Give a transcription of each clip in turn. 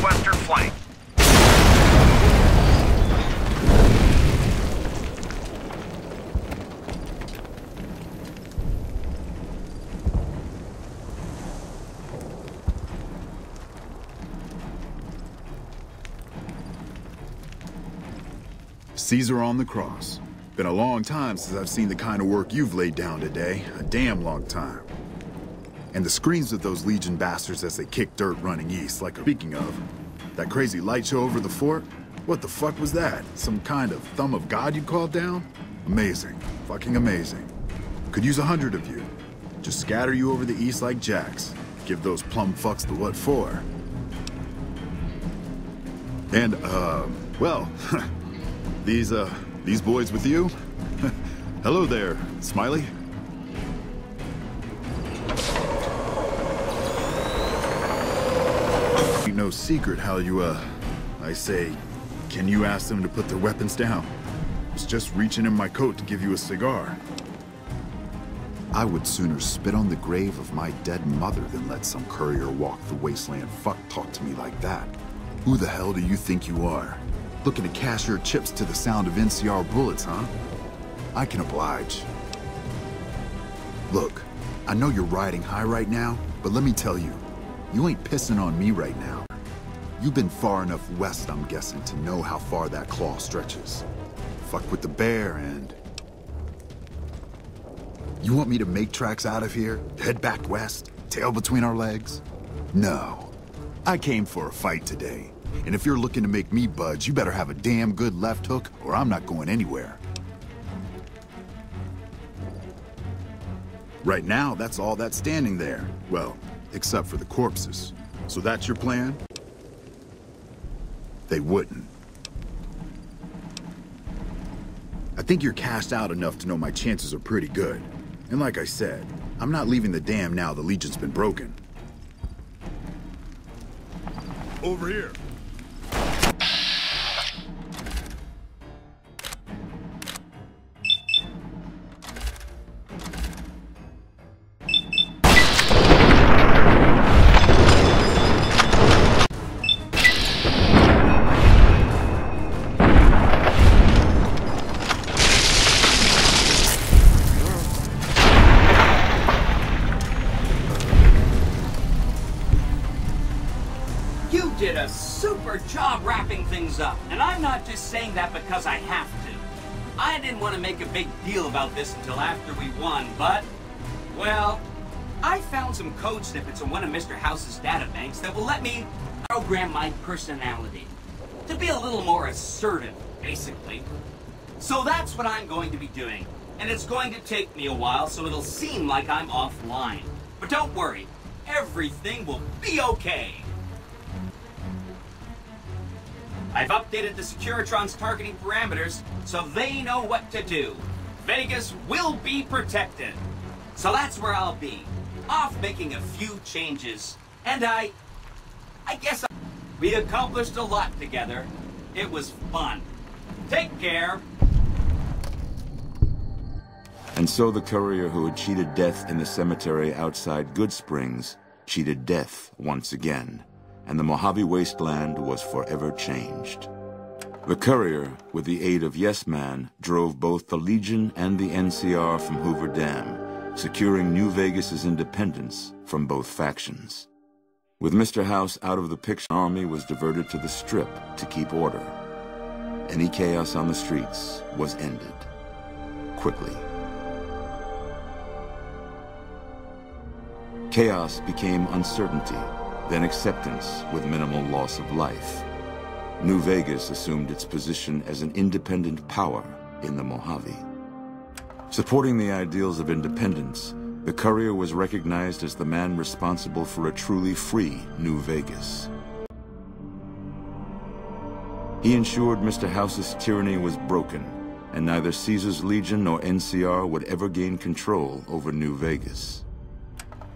western flank. Caesar on the cross. Been a long time since I've seen the kind of work you've laid down today. A damn long time. And the screams of those Legion bastards as they kick dirt running east, like speaking of. That crazy light show over the fort? What the fuck was that? Some kind of thumb of God you called down? Amazing. Fucking amazing. Could use 100 of you. Just scatter you over the east like jacks. Give those plum fucks the what for. And, well... These boys with you? Hello there, Smiley. Ain't no secret how you, I say, can you ask them to put their weapons down? Was just reaching in my coat to give you a cigar. I would sooner spit on the grave of my dead mother than let some courier walk the wasteland fuck talk to me like that. Who the hell do you think you are? Looking to cash your chips to the sound of NCR bullets, huh? I can oblige. Look, I know you're riding high right now, but let me tell you, you ain't pissing on me right now. You've been far enough west, I'm guessing, to know how far that claw stretches. Fuck with the bear and... You want me to make tracks out of here? Head back west? Tail between our legs? No. I came for a fight today. And if you're looking to make me budge, you better have a damn good left hook, or I'm not going anywhere. Right now, that's all that's standing there. Well, except for the corpses. So that's your plan? They wouldn't. I think you're cashed out enough to know my chances are pretty good. And like I said, I'm not leaving the dam now the Legion's been broken. Over here. Did a super job wrapping things up, and I'm not just saying that because I have to. I didn't want to make a big deal about this until after we won, but, well, I found some code snippets in one of Mr.House's databanks that will let me program my personality to be a little more assertive, basically. So that's what I'm going to be doing, and it's going to take me a while, so it'll seem like I'm offline. But don't worry, everything will be okay. I've updated the Securitron's targeting parameters so they know what to do. Vegas will be protected. So that's where I'll be, off making a few changes. And I guess we accomplished a lot together. It was fun. Take care. And so the courier who had cheated death in the cemetery outside Good Springs cheated death once again. And the Mojave wasteland was forever changed. The courier, with the aid of Yes Man, drove both the Legion and the NCR from Hoover Dam, securing New Vegas's independence from both factions. With Mr. House out of the picture, the army was diverted to the Strip to keep order. Any chaos on the streets was ended. Quickly. Chaos became uncertainty, then acceptance with minimal loss of life. New Vegas assumed its position as an independent power in the Mojave. Supporting the ideals of independence, the courier was recognized as the man responsible for a truly free New Vegas. He ensured Mr. House's tyranny was broken, and neither Cesars Legion nor NCR would ever gain control over New Vegas.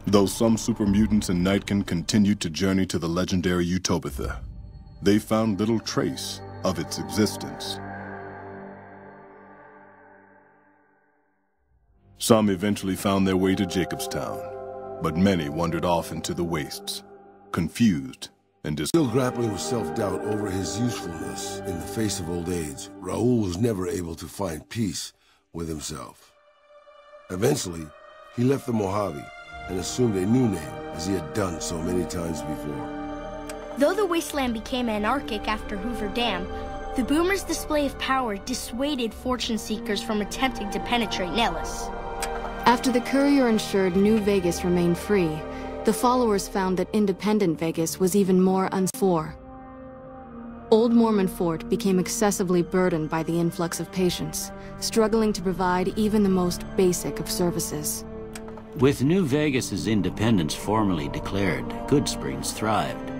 Though some super mutants in Nightkin continued to journey to the legendary Utopia, they found little trace of its existence. Some eventually found their way to Jacobstown, but many wandered off into the wastes, confused and Still grappling with self-doubt over his usefulness in the face of old age, Raoul was never able to find peace with himself. Eventually, he left the Mojave and assumed a new name, as he had done so many times before. Though the wasteland became anarchic after Hoover Dam, the Boomers' display of power dissuaded fortune seekers from attempting to penetrate Nellis. After the Courier ensured New Vegas remained free, the followers found that independent Vegas was even more unfair. Old Mormon Fort became excessively burdened by the influx of patients, struggling to provide even the most basic of services. With New Vegas's independence formally declared, Goodsprings thrived.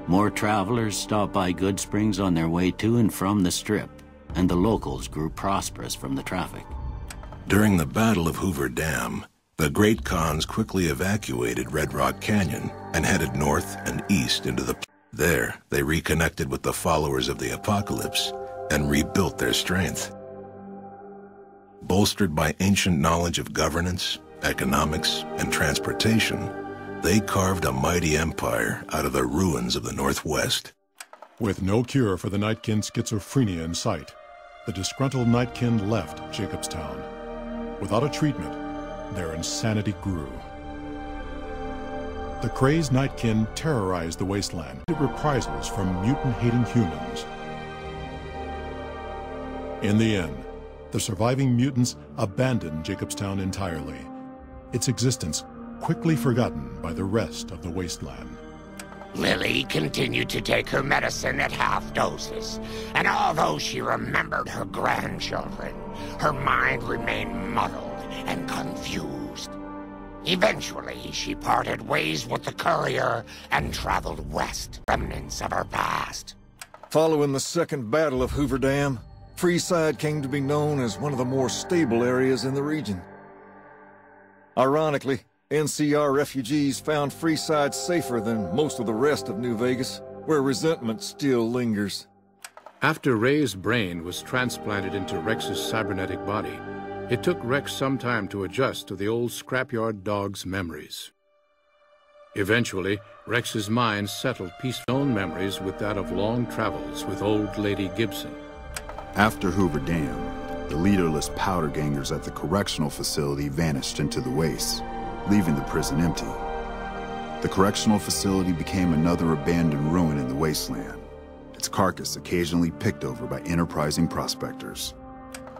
More travelers stopped by Goodsprings on their way to and from the Strip, and the locals grew prosperous from the traffic. During the Battle of Hoover Dam, the Great Khans quickly evacuated Red Rock Canyon and headed north and east into the... There, they reconnected with the followers of the Apocalypse and rebuilt their strength. Bolstered by ancient knowledge of governance, economics, and transportation, they carved a mighty empire out of the ruins of the Northwest. With no cure for the Nightkin schizophrenia in sight, the disgruntled Nightkin left Jacobstown. Without a treatment, their insanity grew. The crazed Nightkin terrorized the wasteland, reprisals from mutant-hating humans. In the end, the surviving mutants abandoned Jacobstown entirely, its existence quickly forgotten by the rest of the wasteland. Lily continued to take her medicine at half doses, and although she remembered her grandchildren, her mind remained muddled and confused. Eventually, she parted ways with the Courier and traveled west, remnants of her past. Following the Second Battle of Hoover Dam, Freeside came to be known as one of the more stable areas in the region. Ironically, NCR refugees found Freeside safer than most of the rest of New Vegas, where resentment still lingers. After Ray's brain was transplanted into Rex's cybernetic body, it took Rex some time to adjust to the old scrapyard dog's memories. Eventually, Rex's mind settled peaceful own memories with that of long travels with old Lady Gibson. After Hoover Dam, the leaderless powder gangers at the correctional facility vanished into the wastes, leaving the prison empty. The correctional facility became another abandoned ruin in the wasteland, its carcass occasionally picked over by enterprising prospectors.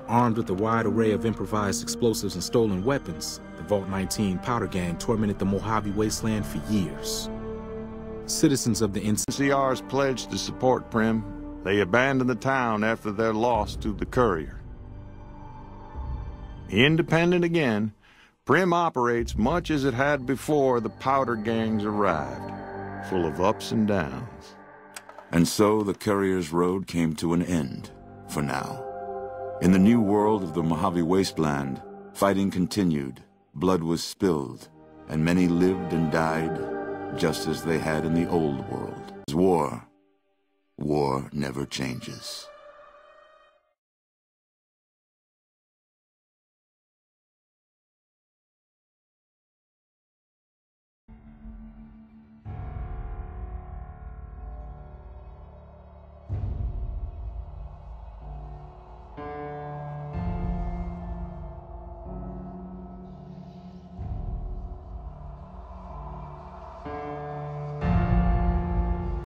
Armed with a wide array of improvised explosives and stolen weapons, the Vault 19 powder gang tormented the Mojave wasteland for years. Citizens of the NCR's pledged to support Prim. They abandoned the town after their loss to the Courier. Independent again, Prim operates much as it had before the powder gangs arrived, full of ups and downs. And so the Courier's road came to an end, for now. In the new world of the Mojave Wasteland, fighting continued, blood was spilled, and many lived and died just as they had in the old world. War never changes.